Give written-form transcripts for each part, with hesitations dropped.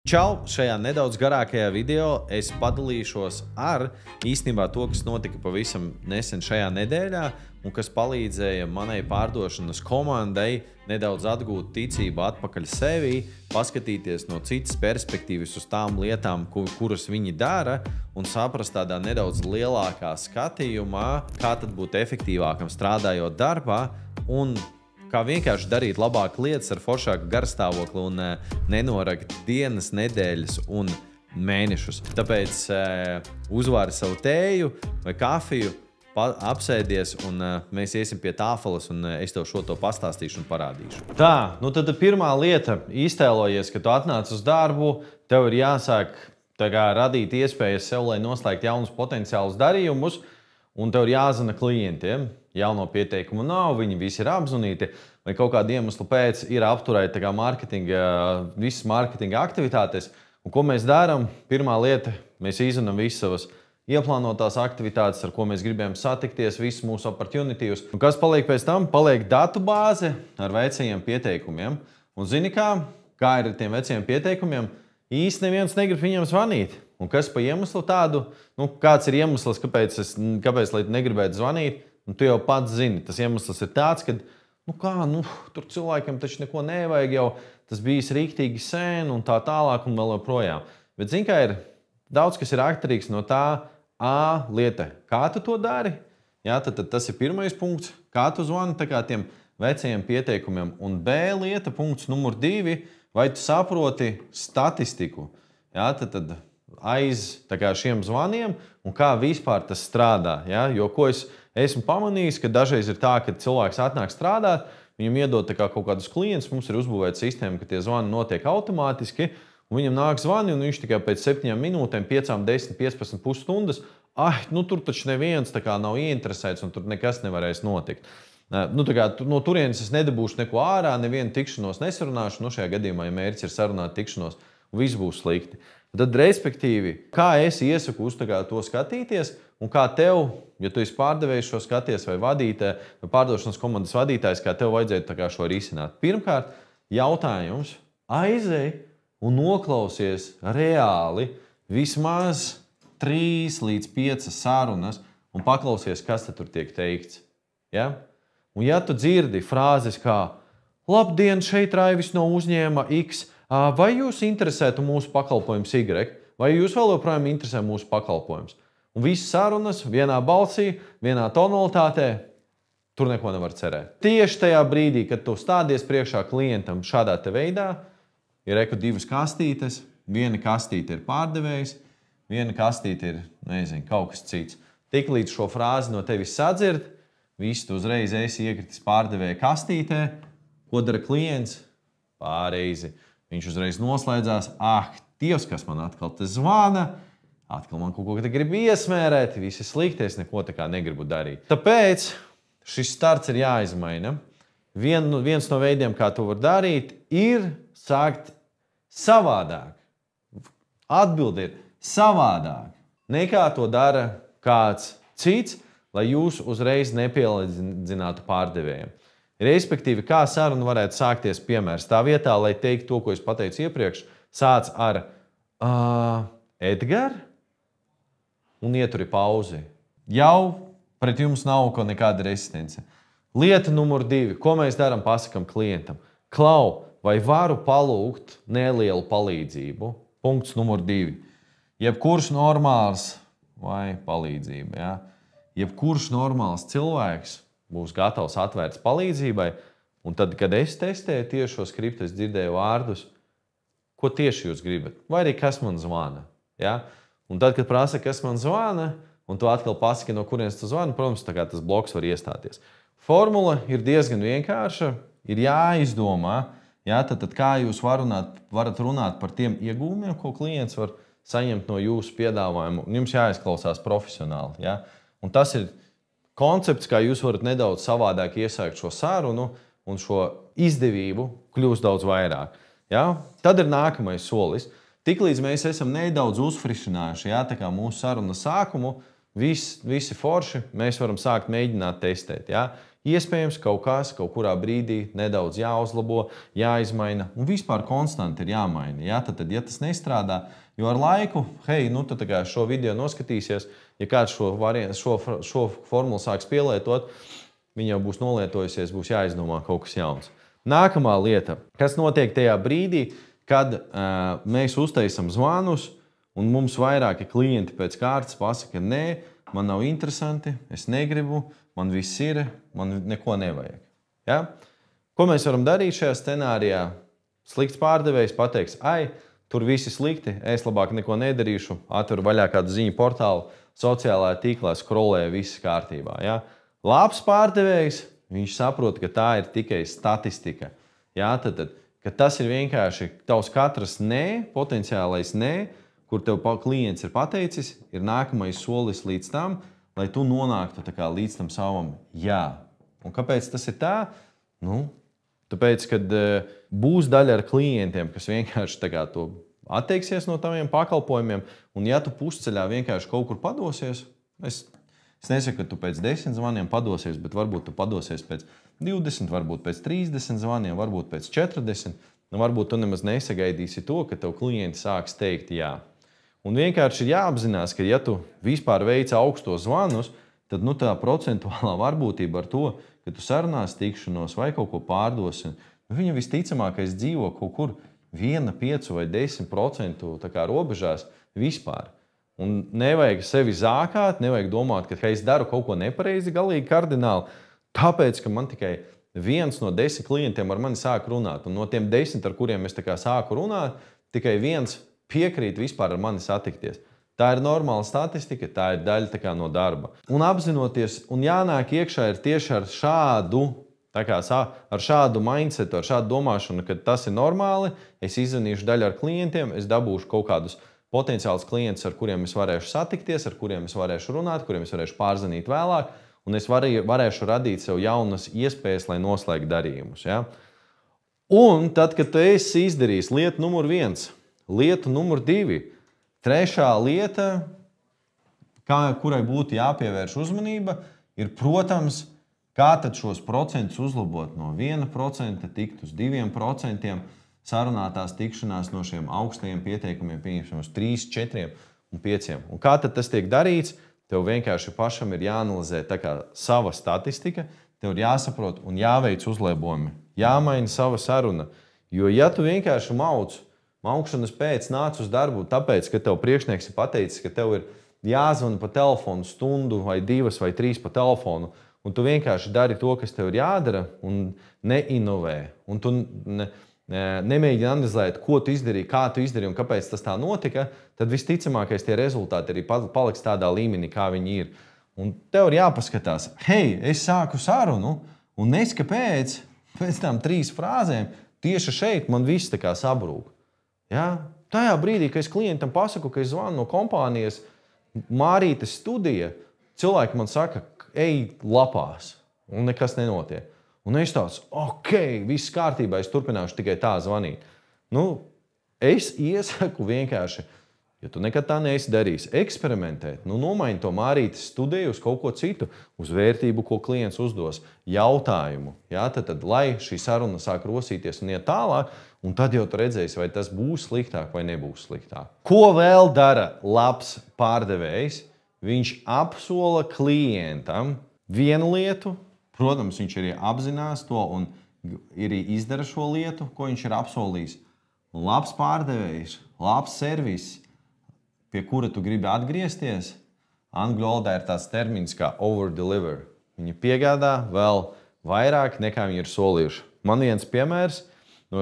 Čau! Šajā nedaudz garākajā video es padalīšos ar īstenībā to, kas notika pavisam nesen šajā nedēļā un kas palīdzēja manai pārdošanas komandai nedaudz atgūt ticību atpakaļ sevī, paskatīties no citas perspektīvas uz tām lietām, kuras viņi dara un saprast tādā nedaudz lielākā skatījumā, kā tad būt efektīvākam strādājot darbā un kā vienkārši darīt labāk lietas ar foršāku garstāvokli un nenorakt dienas, nedēļas un mēnešus. Tāpēc uzvāri savu tēju vai kafiju, apsēdies un mēs iesim pie tāfeles un es tev šo to pastāstīšu un parādīšu. Tā, nu tad pirmā lieta, iztēlojies, ka tu atnāc uz darbu, tev ir jāsāk radīt iespējas sev, lai noslēgt jaunus potenciālus darījumus, un tev ir jāzina klientiem. Jauno pieteikumu nav, viņi visi ir apzunīti, vai kaut kādu iemeslu pēc ir apturēti visas mārketinga aktivitātes. Un ko mēs darām? Pirmā lieta, mēs izzinām visas savas ieplānotās aktivitātes, ar ko mēs gribējam satikties, visus mūsu opportunities. Un kas paliek pēc tam? Paliek datu bāze ar vecajiem pieteikumiem. Un zini kā ir ar tiem vecajiem pieteikumiem? Īsti neviens negrib viņiem zvanīt. Un kas pa iemeslu tādu? Kāds ir iemesls, kāpēc lai tu negribētu zvanīt? Un tu jau pats zini, tas iemesls ir tāds, ka tur cilvēkiem taču neko nevajag, jau tas bijis rīktīgi sen un tā tālāk un vēl joprojām. Bet zini, kā ir daudz, kas ir atkarīgs no tā lieta, kā tu to dari. Jā, tad tas ir pirmais punkts, kā tu zvani tiem vecajiem pieteikumiem. Un B lieta, punkts numur 2, vai tu saproti statistiku. Jā, tad aiz šiem zvaniem un kā vispār tas strādā. Jā? Jo ko es esmu pamanījis, ka dažreiz ir tā, ka cilvēks atnāk strādāt, viņam iedod kaut kādus klientus, mums ir uzbūvēta sistēma, ka tie zvani notiek automātiski, un viņam nāk zvani, un viņš tikai pēc 7 minūtēm, 5, 10, 15 pusstundas, tur taču neviens nav ieinteresēts, un tur nekas nevarēs notikt. No turienes es nedabūšu neko ārā, nevienu tikšanos nesarunāšu, šajā gadījumā, ja mērķis ir sarunāt tikšanos, un viss būs slikti. Tad, respektīvi, kā es iesaku uz to skatīties, un kā tev, ja tu esi pārdevējs šo skaties vai vadītāji, vai pārdošanas komandas vadītājs, kā tev vajadzētu šo risināt. Pirmkārt, jautājums aizej un noklausies reāli vismaz 3 līdz 5 sarunas un paklausies, kas tur tiek teikts. Ja? Un ja tu dzirdi frāzes kā labdien, šeit Raivis no uzņēma X, vai jūs interesētu mūsu pakalpojums Y, vai jūs vēl joprojām interesē mūsu pakalpojums? Un visas sarunas vienā balsī, vienā tonalitātē, tur neko nevar cerēt. Tieši tajā brīdī, kad tu stādies priekšā klientam šādā te veidā, ir 2 kastītes, viena kastīte ir pārdevējs, viena kastīte ir, kaut kas cits. Tiklīdz šo frāzi no tevis sadzird, viss tu uzreiz esi iekritis pārdevēja kastītē, ko dara klients? Pāreizi. Viņš uzreiz noslēdzās, Dievs, kas man atkal te zvana, atkal man kaut ko te grib iesmērēt, visi slikti, es neko negribu darīt. Tāpēc šis starts ir jāizmaina. Viens no veidiem, kā to var darīt, ir sākt savādāk. Atbilde ir savādāk, nekā to dara kāds cits, lai jūs uzreiz nepielīdzinātu pārdevējiem. Respektīvi, kā saruna varētu sākties, piemērs tā vietā, lai teiktu to, ko es pateicu iepriekš, sāc ar Edgar un ieturi pauzi. Jau pret jums nav nekāda rezistence. Lieta numur 2, ko mēs darām, pasakam klientam. Klau, vai varu palūgt nelielu palīdzību? Punkts numur 2. Jebkurš normāls vai palīdzība, ja? Jebkurš normāls cilvēks būs gatavs atvērts palīdzībai, un tad, kad es testēju tieši šo skriptu, es dzirdēju vārdus, ko tieši jūs gribat, vai arī kas man zvana. Ja? Un tad, kad prasa, kas man zvana, un tu atkal pasaki, no kurienes tu zvani, protams, tas bloks var iestāties. Formula ir diezgan vienkārša, ir jāizdomā, ja? Tad kā jūs varat runāt par tiem iegūmiem, ko klients var saņemt no jūsu piedāvājumu, un jums jāizklausās profesionāli. Ja? Un tas ir koncepts, kā jūs varat nedaudz savādāk iesākt šo sarunu un šo izdevību kļūst daudz vairāk. Ja? Tad ir nākamais solis. Tiklīdz mēs esam nedaudz uzfrišinājuši, ja? Tā kā mūsu sarunas sākumu, visi forši, mēs varam sākt mēģināt testēt. Ja? Iespējams, kaut kas kaut kurā brīdī nedaudz jāuzlabo, jāizmaina un vispār konstanti ir jāmaina. Ja? Tad, ja tas nestrādā, jo ar laiku, hei, nu, tu šo video noskatīsies, ja kāds šo formulu sāks pielietot, viņa jau būs nolietojusies, būs jāizdomā kaut kas jauns. Nākamā lieta, kas notiek tajā brīdī, kad mēs uztaisam zvanus un mums vairāki klienti pēc kārtas pasaka, nē, man nav interesanti, es negribu, man viss ir, man neko nevajag. Ja? Ko mēs varam darīt šajā scenārijā? Slikts pārdevējs pateiks, ai, tur visi slikti, es labāk neko nedarīšu, atveru vaļā kādu ziņu portālu, sociālajā tīklā skrolēju, viss kārtībā. Ja? Labs pārdevējs, viņš saprot, ka tā ir tikai statistika. Ja? Tad, ka tas ir vienkārši tavs katrs nē, potenciālais nē, kur tev klients ir pateicis, ir nākamais solis līdz tam, lai tu nonāktu līdz tam savam jā. Un kāpēc tas ir tā? Nu, tāpēc, kad būs daļa ar klientiem, kas vienkārši to atteiksies no taviem pakalpojumiem, un ja tu pusceļā vienkārši kaut kur padosies, es nesaku, ka tu pēc 10 zvaniem padosies, bet varbūt tu padosies pēc 20, varbūt pēc 30 zvaniem, varbūt pēc 40, nu varbūt tu nemaz nesagaidīsi to, ka tev klienti sāks teikt jā. Un vienkārši ir jāapzinās, ka ja tu vispār veici augstos zvanus, tad tā procentuālā varbūtība ar to, ka tu sarunās tikšanos vai kaut ko pārdosi, viņa visticamākais dzīvo kaut kur 1, 5 vai 10% robežās vispār. Un nevajag sevi zākāt, nevajag domāt, ka es daru kaut ko nepareizi, galīgi kardināli, tāpēc, ka man tikai 1 no 10 klientiem ar mani sāk runāt. Un no tiem 10, ar kuriem es sāku runāt, tikai 1 piekrīt vispār ar mani satikties. Tā ir normāla statistika, tā ir daļa no darba. Un apzinoties, un jānāk iekšā ir tieši ar šādu mindsetu, ar šādu domāšanu, ka tas ir normāli, es izzvanīšu daļu ar klientiem, es dabūšu kaut kādus potenciālus klientus, ar kuriem es varēšu satikties, ar kuriem es varēšu runāt, kuriem es varēšu pārzvanīt vēlāk, un es varēšu radīt sev jaunas iespējas, lai noslēgtu darījumus. Ja? Un tad, kad tu esi izdarījis lietu numur 1, lieta numur 2, trešā lieta, kurai būtu jāpievērš uzmanība, ir, protams, kā tad šos procentus uzlabot no 1% tikt uz 2%, sarunātās tikšanās no šiem augstajiem pieteikumiem, pieņemsim uz 3, 4 un 5. Un kā tad tas tiek darīts? Tev vienkārši pašam ir jāanalizē sava statistika, tev ir jāsaprot un jāveic uzlabojumi, jāmaina sava saruna. Jo ja tu vienkārši maukšanas pēc nāc uz darbu, tāpēc, ka tev priekšnieks ir pateicis, ka tev ir jāzvana pa telefonu stundu vai 2 vai 3 pa telefonu, un tu vienkārši dari to, kas tev ir jādara, un neinovē. Un tu nemēģini analizēt, ko tu izdarīji, kā tu izdarīji un kāpēc tas tā notika, tad visticamākais tie rezultāti arī paliks tādā līmenī, kā viņi ir. Un tev ir jāpaskatās, hei, es sāku sarunu, un neskapēc pēc tām 3 frāzēm tieši šeit man viss sabrūk. Ja? Tajā brīdī, kad es klientam pasaku, ka es zvanu no kompānijas Mārītes studija, cilvēki man saka, ej lapās, un nekas nenotiek. Un es tāds, ok, viss kārtībā, es turpināšu tikai tā zvanīt. Nu, es iesaku vienkārši, ja tu nekad tā neesi darījis, eksperimentēt, nomaini to Mārītes studiju uz kaut ko citu, uz vērtību, ko klients uzdos, jautājumu. Ja? Tad, lai šī saruna sāk rosīties un iet tālāk, un tad jau tu redzēsi, vai tas būs sliktāk vai nebūs sliktāk. Ko vēl dara labs pārdevējs? Viņš apsola klientam vienu lietu, protams, viņš arī apzinās to un arī izdara šo lietu, ko viņš ir apsolījis. Un labs pārdevējs, labs servis, pie kura tu gribi atgriezties, angļu valodā ir tāds termins kā over-deliver. Viņi piegādā vēl vairāk nekā viņi ir solījuši. Man viens piemērs no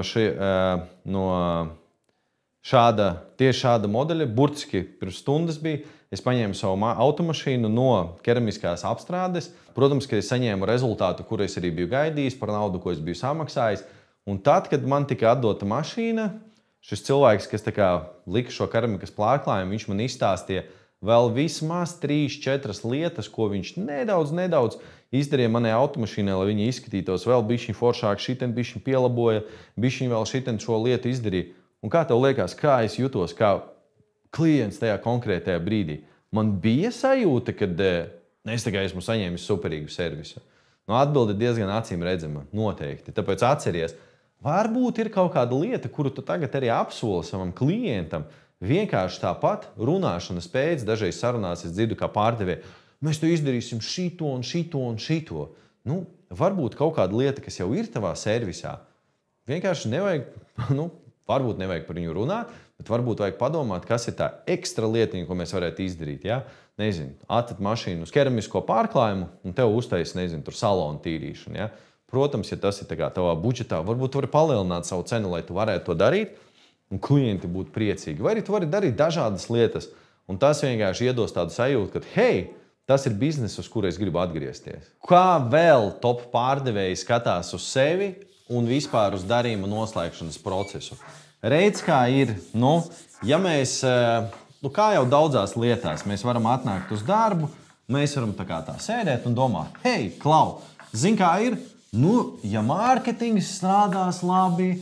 tieši šāda modeļa, burtiski pirms stundas bija, es paņēmu savu automašīnu no keramiskās apstrādes. Protams, ka es saņēmu rezultātu, kuru es arī biju gaidījis par naudu, ko es biju samaksājis. Un tad, kad man tika atdota mašīna, šis cilvēks, kas lika šo keramikas plāklājumu, viņš man izstāstīja vēl vismaz 3-4 lietas, ko viņš nedaudz izdarīja manai automašīnai, lai viņa izskatītos vēl bišķiņ foršāk, šitien bišķiņ pielaboja, bišķiņ vēl šitien šo lietu izdarīja. Un kā tev liekas, kā es jutos kā klients tajā konkrētajā brīdī? Man bija sajūta, kad es esmu saņēmis superīgu servisu. Nu, atbilde diezgan acīm redzama, noteikti. Tāpēc atceries, varbūt ir kaut kāda lieta, kuru tu tagad arī apsoli savam klientam. Vienkārši tāpat runāšanas pēc, dažreiz sarunās es dzirdu kā pārdevēji, mēs to izdarīsim šito un šito un šito. Nu, varbūt kaut kāda lieta, kas jau ir tavā servisā, vienkārši nevajag, varbūt nevajag par viņu runāt, bet varbūt vajag padomāt, kas ir tā ekstra lietiņa, ko mēs varētu izdarīt. Ja? Nezinu, atvet mašīnu uz keramisko pārklājumu un tev uztais, nezinu, tur salonu tīrīšanu. Ja? Protams, ja tas ir tā kā tavā budžetā, varbūt tu vari palielināt savu cenu, lai tu varētu to darīt, un klienti būtu priecīgi. Vai arī tu vari darīt dažādas lietas, un tas vienkārši iedos tādu sajūtu, ka, hei, tas ir bizness, uz kuru es gribu atgriezties. Kā vēl top pārdevēji skatās uz sevi un vispār uz darījuma noslēgšanas procesu? Redz, kā ir, ja mēs, kā jau daudzās lietās, mēs varam atnākt uz darbu, mēs varam tā sēdēt un domāt, hei, Klau, zini, kā ir? Ja mārketings strādās labi,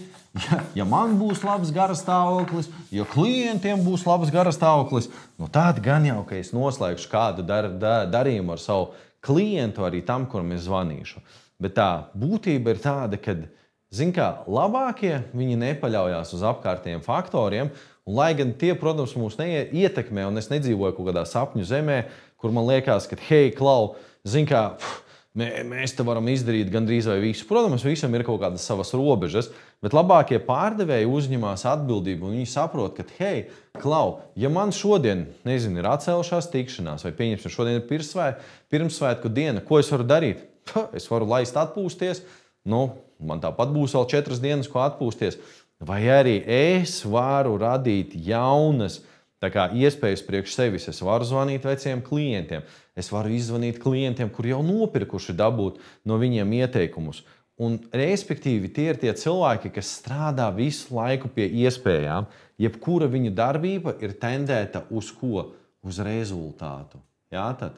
ja man būs labs garastāvoklis, ja klientiem būs labs garastāvoklis, tad gan jau, ka es noslēgšu kādu darījumu ar savu klientu, arī tam, kuram es zvanīšu. Bet tā būtība ir tāda, ka, zini kā, labākie viņi nepaļaujās uz apkārtējiem faktoriem, un lai gan tie, protams, mūs neietekmē, un es nedzīvoju kaut kādā sapņu zemē, kur man liekas, ka, hei, Klau, zini kā, mēs te varam izdarīt gandrīz vai visu. Protams, visam ir kaut kādas savas robežas, bet labākie pārdevēji uzņemās atbildību un viņi saprot, ka, hei, Klau, ja man šodien, nezinu, ir atcelšās tikšanās, vai pieņemsim, šodien ir pirmsvētku diena, ko es varu darīt? Es varu laist atpūsties, man tāpat būs vēl 4 dienas, ko atpūsties. Vai arī es varu radīt jaunas iespējas priekš sevis. Es varu zvanīt veciem klientiem. Es varu izzvanīt klientiem, kuri jau nopirkuši dabūt no viņiem ieteikumus. Un, respektīvi, tie ir tie cilvēki, kas strādā visu laiku pie iespējām. Jebkura viņu darbība ir tendēta uz ko? Uz rezultātu. Jā, tad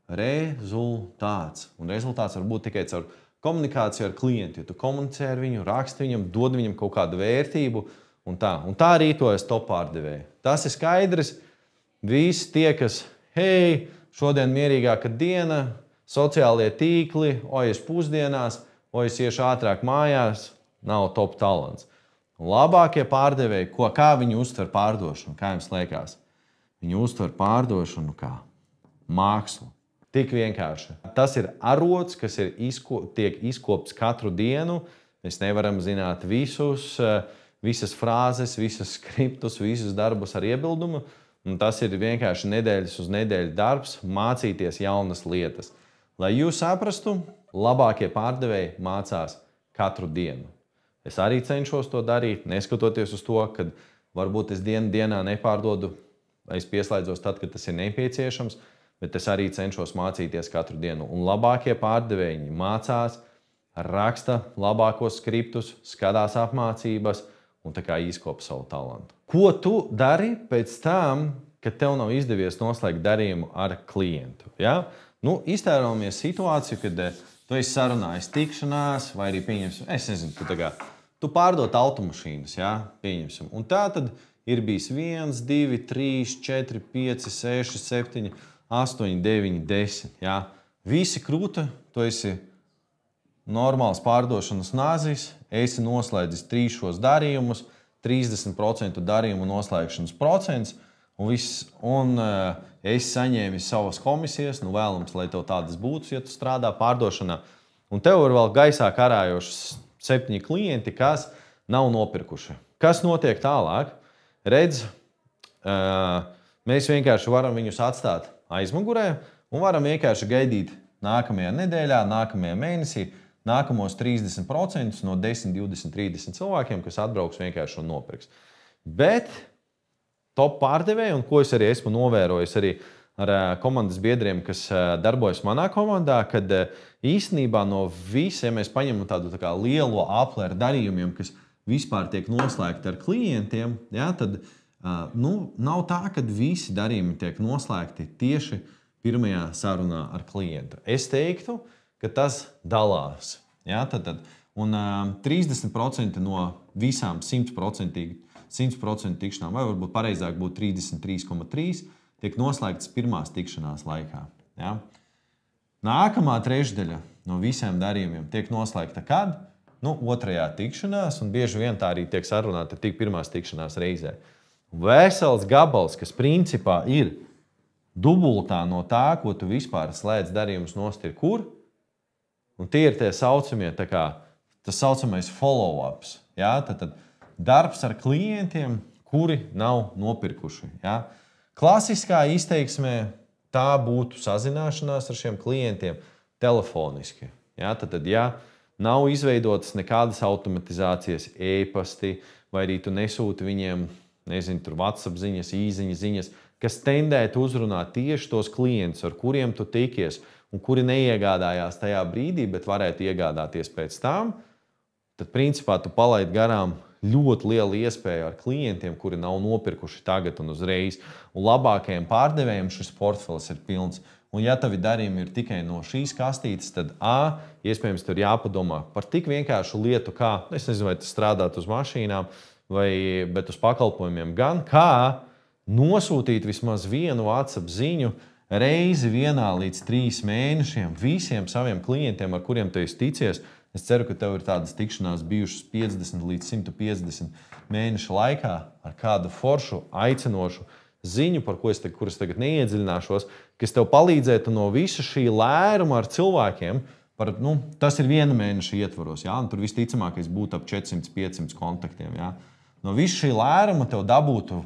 rezultāts. Un rezultāts var būt tikai caur komunikāciju ar klientu. Ja tu komunicē ar viņu, raksti viņam, dod viņam kaut kādu vērtību, un tā rīkojas top pārdevēji. Tas ir skaidrs. Visi tie, kas, hei, šodien mierīgāka diena, sociālie tīkli, es pusdienās, es iešu ātrāk mājās, nav top talants. Un labākie pārdevēji, kā viņi uztver pārdošanu, kā jums liekas? Viņi uztver pārdošanu kā mākslu. Tik vienkārši. Tas ir arots, kas tiek izkopts katru dienu. Mēs nevaram zināt visas frāzes, visas skriptus, visus darbus ar iebildumu. Un tas ir vienkārši nedēļas uz nedēļu darbs, mācīties jaunas lietas. Lai jūs saprastu, labākie pārdevēji mācās katru dienu. Es arī cenšos to darīt, neskatoties uz to, ka varbūt es dienā nepārdodu, es pieslēdzos tad, kad tas ir nepieciešams, bet es arī cenšos mācīties katru dienu. Un labākie pārdevēji mācās, raksta labākos skriptus, skatās apmācības un izkopa savu talantu. Ko tu dari pēc tam, kad tev nav izdevies noslēgt darījumu ar klientu? Ja? Iztēlojamies situāciju, kad tu esi sarunājis tikšanās, vai arī pieņemsim, es nezinu, tu pārdod automašīnas, ja? Pieņemsim. Un tā tad ir bijis 1, 2, 3, 4, 5, 6, 7, 8, 9, 10. Ja? Visi krūta, tu esi normāls pārdošanas nāzis, esi noslēdzis 3 šos darījumus, 30% darījumu noslēgšanas procents, un esi saņēmis savas komisijas, vēlams, lai tev tādas būtu, ja tu strādā pārdošanā. Un tev ir vēl gaisā karājošas 7 klienti, kas nav nopirkuši. Kas notiek tālāk? Redz, mēs vienkārši varam viņus atstāt aizmugurē un varam vienkārši gaidīt nākamajā nedēļā, nākamajā mēnesī, nākamos 30% no 10, 20, 30 cilvēkiem, kas atbrauks vienkārši un nopirks. Bet top pārdevēji, un ko es arī esmu novērojis arī ar komandas biedriem, kas darbojas manā komandā, kad īstenībā no visa, ja mēs paņemam tādu lielo apli ar darījumiem, kas vispār tiek noslēgti ar klientiem, ja, tad nav tā, ka visi darījumi tiek noslēgti tieši pirmajā sarunā ar klientu. Es teiktu, ka tas dalās. Ja, un 30% no visām 100% tikšanām, vai varbūt pareizāk būtu 33,3%, tiek noslēgtas pirmās tikšanās laikā. Ja. Nākamā trešdaļa no visiem darījumiem tiek noslēgta kad? Otrajā tikšanās, un bieži vien tā arī tiek sarunāta tik pirmās tikšanās reizē. Vesels gabals, kas principā ir dubultā no tā, ko tu vispār slēdz darījumus nost, ir kur? Un tie ir tie saucamie, tas saucamais follow-ups. Ja? Tad darbs ar klientiem, kuri nav nopirkuši. Ja? Klasiskā izteiksmē tā būtu sazināšanās ar šiem klientiem telefoniski. Ja? Tad, ja nav izveidotas nekādas automatizācijas, e-pasti, vai arī tu nesūti viņiem, nezinu, tur WhatsApp ziņas, īziņas, kas tendētu uzrunāt tieši tos klientus, ar kuriem tu tikies, un kuri neiegādājās tajā brīdī, bet varētu iegādāties pēc tam, tad principā tu palaidi garām ļoti lielu iespēju ar klientiem, kuri nav nopirkuši tagad un uzreiz. Un labākajiem pārdevējiem šis portfelis ir pilns. Un ja tavi darījumi ir tikai no šīs kastītes, tad iespējams tur jāpadomā par tik vienkāršu lietu, kā, es nezinu, vai tas strādāt uz mašīnām, bet uz pakalpojumiem gan, kā nosūtīt vismaz vienu WhatsApp ziņu reizi 1 līdz 3 mēnešiem visiem saviem klientiem, ar kuriem tu esi ticies. Es ceru, ka tev ir tādas tikšanās bijušas 50 līdz 150 mēnešu laikā ar kādu foršu, aicinošu ziņu, par kuras tagad neiedziļināšos, kas tev palīdzētu no visa šī lēruma ar cilvēkiem. Tas ir 1 mēneša ietvaros, ja? Un tur visticamākais būtu ap 400-500 kontaktiem. Ja? No visa šī lēruma tev dabūtu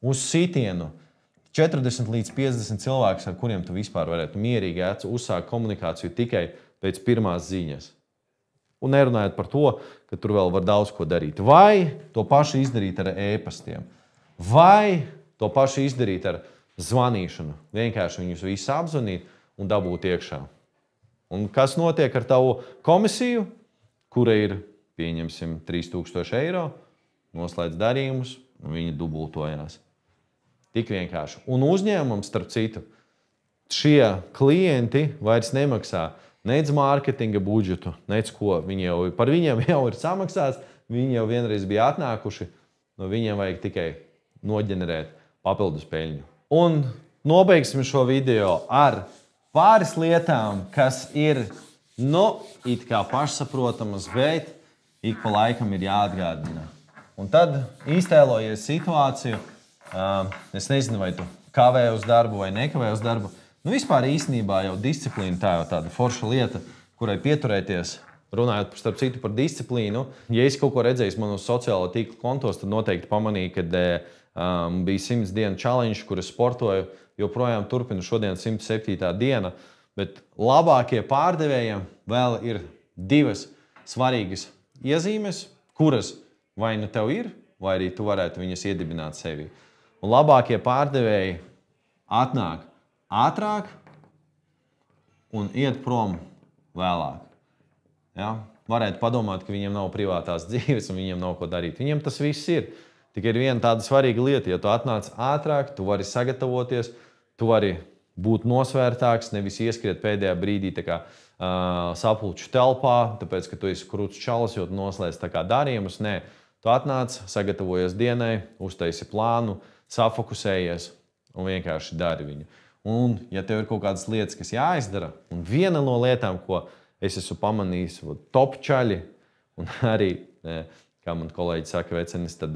uz sitienu 40 līdz 50 cilvēkus, ar kuriem tu vispār varētu mierīgi uzsākt komunikāciju tikai pēc pirmās ziņas. Un nerunājot par to, ka tur vēl var daudz ko darīt. Vai to pašu izdarīt ar e-pastiem, vai to pašu izdarīt ar zvanīšanu. Vienkārši viņus visus apzvanīt un dabūt iekšā. Un kas notiek ar tavu komisiju, kura ir, pieņemsim, 3000 eiro, noslēdz darījumus, un viņi dubultojās. Tik vienkārši. Un uzņēmums, starp citu, šie klienti vairs nemaksā nec mārketinga budžetu, nec ko. Par viņiem jau ir samaksāts, viņi jau vienreiz bija atnākuši, no viņiem vajag tikai noģenerēt papildus peļņu. Un nobeigsim šo video ar pāris lietām, kas ir, it kā pašsaprotamas, bet ik pa laikam ir jāatgādina. Un tad iztēlojies situāciju, es nezinu, vai tu kavē uz darbu vai nekavē uz darbu. Vispār īstenībā jau disciplīna tā jau tāda forša lieta, kurai pieturēties, runājot starp citu par disciplīnu. Ja es kaut ko redzēju manos sociālo tīklu kontos, tad noteikti pamanīju, kad bija 100 dienu challenge, kur es sportoju, joprojām turpinu šodien 107. diena, bet labākie pārdevējiem vēl ir 2 svarīgas iezīmes, kuras vai nu tev ir, vai arī tu varētu viņas iedibināt sevi. Un labākie pārdevēji atnāk ātrāk un iet prom vēlāk. Ja? Varētu padomāt, ka viņiem nav privātās dzīves un viņiem nav ko darīt. Viņiem tas viss ir. Tikai ir viena tāda svarīga lieta. Ja tu atnāc ātrāk, tu vari sagatavoties, tu vari būt nosvērtāks, nevis ieskriet pēdējā brīdī sapulču telpā, tāpēc, ka tu esi krūts čalis, jo tu noslēdz darījumus. Nē, tu atnāc, sagatavojies dienai, uztaisi plānu, safokusējies un vienkārši dari viņu. Un, ja tev ir kaut kādas lietas, kas jāizdara, un viena no lietām, ko es esmu pamanījis, top čaļi, un arī, kā man kolēģi saka, vecenis, tad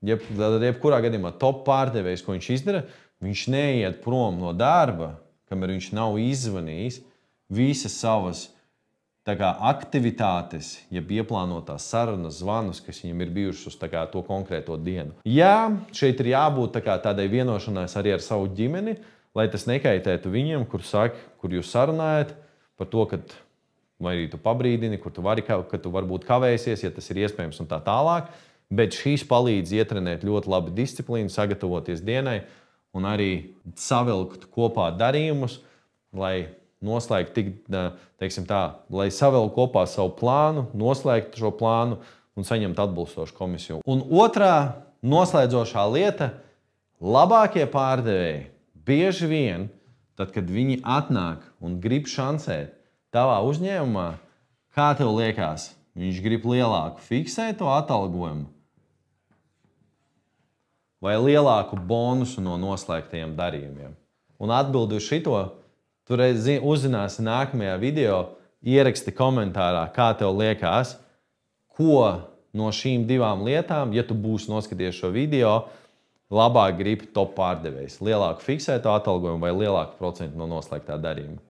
jebkurā gadījumā top pārdevējs, ko viņš izdara, viņš neiet prom no darba, kamēr viņš nav izzvanījis visas savas aktivitātes, ja ieplānotās sarunas, zvanus, kas viņam ir bijušas uz to konkrēto dienu. Jā, šeit ir jābūt tādai vienošanās arī ar savu ģimeni, lai tas nekaitētu viņiem, kur jūs sarunājat par to, ka vai arī tu pabrīdini, ka tu varbūt kavēsies, ja tas ir iespējams un tā tālāk. Bet šīs palīdz ietrenēt ļoti labi disciplīnu, sagatavoties dienai un arī savilkt kopā darījumus, lai noslēgtu, lai savilkt kopā savu plānu, noslēgtu šo plānu un saņemtu atbilstošu komisiju. Un otrā noslēdzošā lieta - labākie pārdevēji bieži vien, tad, kad viņi atnāk un grib šansēt tavā uzņēmumā, kā tev liekas, viņš grib lielāku fiksēto atalgojumu vai lielāku bonusu no noslēgtajiem darījumiem? Un atbildi uz šito Tu uzzināsi nākamajā video, ieraksti komentārā, kā tev liekas, ko no šīm divām lietām, ja tu būsi noskatījies šo video, labāk gribi top pārdevējs. Lielāku fiksēto atalgojumu vai lielāku procentu no noslēgtā darījuma.